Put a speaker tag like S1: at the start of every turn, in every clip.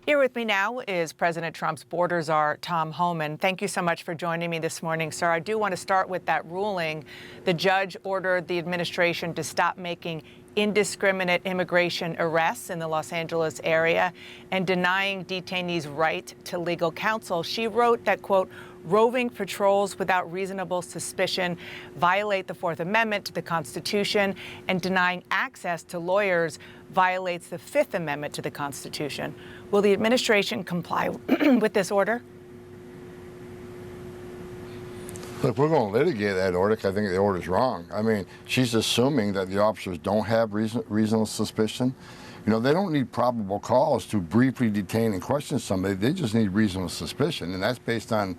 S1: Here with me now is President Trump's border czar, Tom Homan. Thank you so much for joining me this morning, sir. I do want to start with that ruling. The judge ordered the administration to stop making indiscriminate immigration arrests in the Los Angeles area and denying detainees right to legal counsel. She wrote that, quote, roving patrols without reasonable suspicion violate the Fourth Amendment to the Constitution, and denying access to lawyers violates the Fifth Amendment to the Constitution. Will the administration comply with this order?
S2: Look, we're going to litigate that order because I think the order's wrong. I mean, she's assuming that the officers don't have reasonable suspicion. You know, they don't need probable cause to briefly detain and question somebody. They just need reasonable suspicion, and that's based on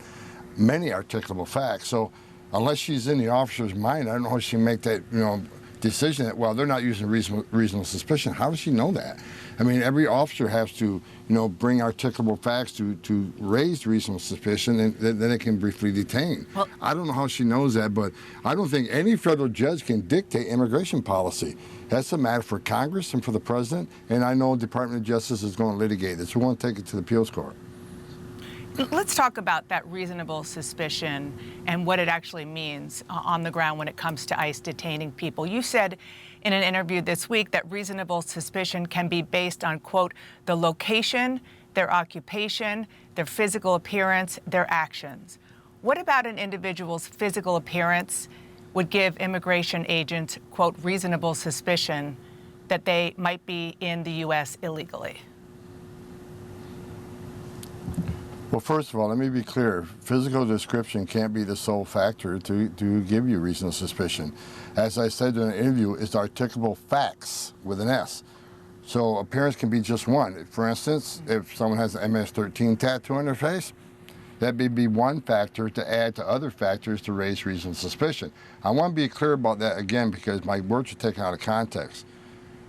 S2: many articulable facts. So unless she's in the officer's mind, I don't know how she can make that, decision that, well, they're not using reasonable suspicion. How does she know that? I mean, every officer has to, bring articulable facts to raise reasonable suspicion, and then they can briefly detain. Well, I don't know how she knows that, but I don't think any federal judge can dictate immigration policy. That's a matter for Congress and for the president, and I know the Department of Justice is going to litigate this. We want to take it to the appeals court.
S1: Let's talk about that reasonable suspicion and what it actually means on the ground when it comes to ICE detaining people. You said in an interview this week that reasonable suspicion can be based on, quote, the location, their occupation, their physical appearance, their actions. What about an individual's physical appearance would give immigration agents, quote, reasonable suspicion that they might be in the U.S. illegally?
S2: Well, first of all, let me be clear. Physical description can't be the sole factor to give you reasonable suspicion. As I said in an interview, it's articulable facts with an S. So appearance can be just one. For instance, if someone has an MS-13 tattoo on their face, that may be one factor to add to other factors to raise reasonable suspicion. I want to be clear about that again because my words are taken out of context.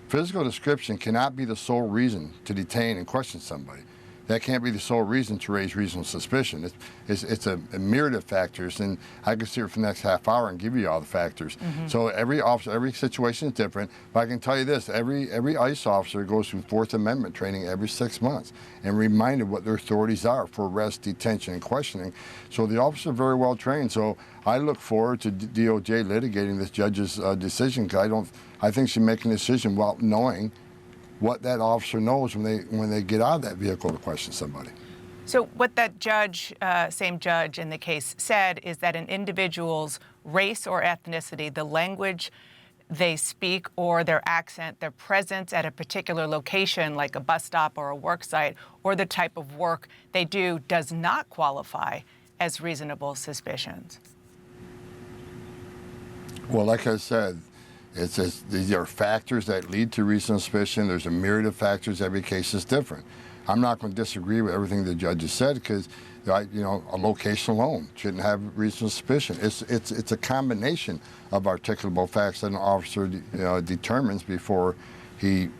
S2: Physical description cannot be the sole reason to detain and question somebody. That can't be the sole reason to raise reasonable suspicion. It's a myriad of factors, and I could sit here for the next half hour and give you all the factors. So every officer, every situation is different. But I can tell you this: every ICE officer goes through Fourth Amendment training every 6 months and reminded what their authorities are for arrest, detention, and questioning. So the officers are very well trained. So I look forward to DOJ litigating this judge's decision because I think she's making a decision while knowing what that officer knows when they get out of that vehicle to question somebody.
S1: So what that judge, same judge in the case, said is that an individual's race or ethnicity, the language they speak or their accent, their presence at a particular location like a bus stop or a work site, or the type of work they do does not qualify as reasonable suspicions.
S2: Well, like I said, these are factors that lead to reasonable suspicion. There's a myriad of factors. Every case is different. I'm not going to disagree with everything the judge has said because, a location alone shouldn't have reasonable suspicion. It's a combination of articulable facts that an officer determines before he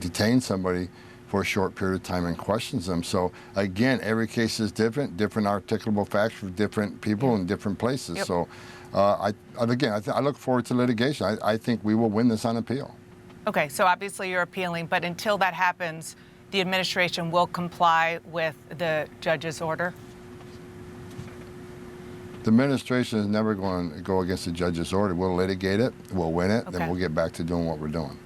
S2: detains somebody for a short period of time and questions them. So again, every case is different articulable facts for different people in different places. Yep. So. I look forward to litigation. I think we will win this on appeal.
S1: Okay, so obviously you're appealing, but until that happens, the administration will comply with the judge's order?
S2: The administration is never going to go against the judge's order. We'll litigate it, we'll win it, then we'll get back to doing what we're doing.